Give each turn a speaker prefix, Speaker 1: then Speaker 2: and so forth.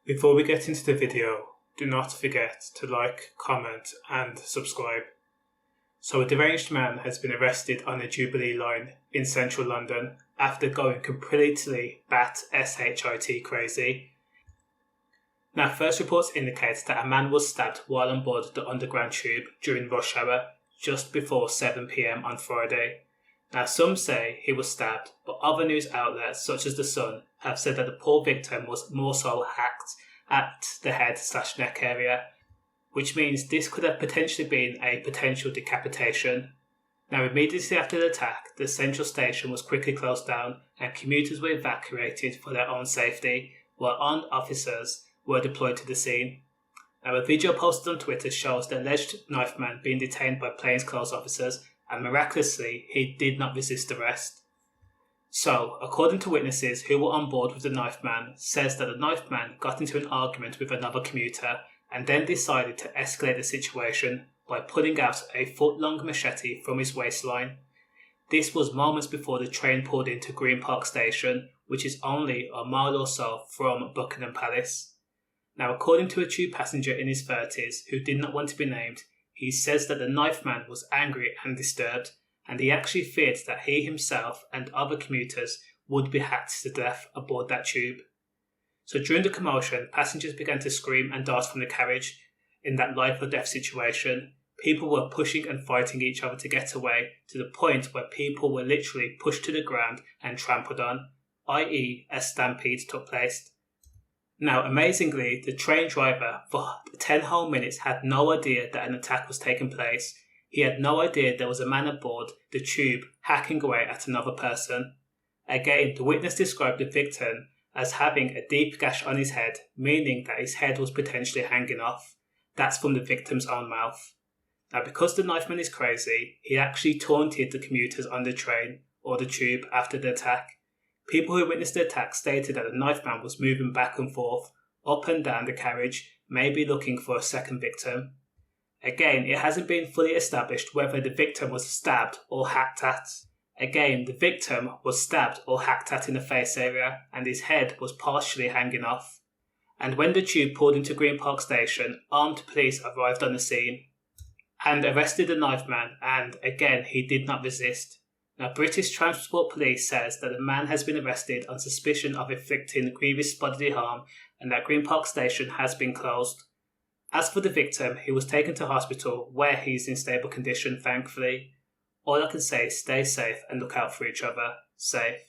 Speaker 1: Before we get into the video, do not forget to like, comment and subscribe. So a deranged man has been arrested on the Jubilee Line in central London after going completely shit crazy. Now, first reports indicate that a man was stabbed while on board the underground tube during rush hour just before 7 PM on Friday. Now, some say he was stabbed, but other news outlets such as The Sun have said that the poor victim was more so hacked at the head/neck area, which means this could have potentially been a potential decapitation. Now, immediately after the attack, the central station was quickly closed down and commuters were evacuated for their own safety, while armed officers were deployed to the scene. Now, a video posted on Twitter shows the alleged knife man being detained by plainclothes officers, and miraculously, he did not resist arrest. So, according to witnesses who were on board with the knife man, says that the knife man got into an argument with another commuter and then decided to escalate the situation by pulling out a foot-long machete from his waistline. This was moments before the train pulled into Green Park Station, which is only a mile or so from Buckingham Palace. Now, according to a tube passenger in his 30s who did not want to be named, he says that the knife man was angry and disturbed, and he actually feared that he himself and other commuters would be hacked to death aboard that tube. So during the commotion, passengers began to scream and dart from the carriage. In that life or death situation, people were pushing and fighting each other to get away, to the point where people were literally pushed to the ground and trampled on, i.e. a stampede took place. Now, amazingly, the train driver for 10 whole minutes had no idea that an attack was taking place. He had no idea there was a man aboard the tube hacking away at another person. Again, the witness described the victim as having a deep gash on his head, meaning that his head was potentially hanging off. That's from the victim's own mouth. Now, because the knife man is crazy, he actually taunted the commuters on the train or the tube after the attack. People who witnessed the attack stated that the knife man was moving back and forth, up and down the carriage, maybe looking for a second victim. Again, it hasn't been fully established whether the victim was stabbed or hacked at. Again, the victim was stabbed or hacked at in the face area, and his head was partially hanging off. And when the tube pulled into Green Park Station, armed police arrived on the scene and arrested the knife man, and again, he did not resist. Now, British Transport Police says that the man has been arrested on suspicion of inflicting grievous bodily harm and that Green Park Station has been closed. As for the victim, he was taken to hospital where he is in stable condition, thankfully. All I can say is stay safe and look out for each other. Safe.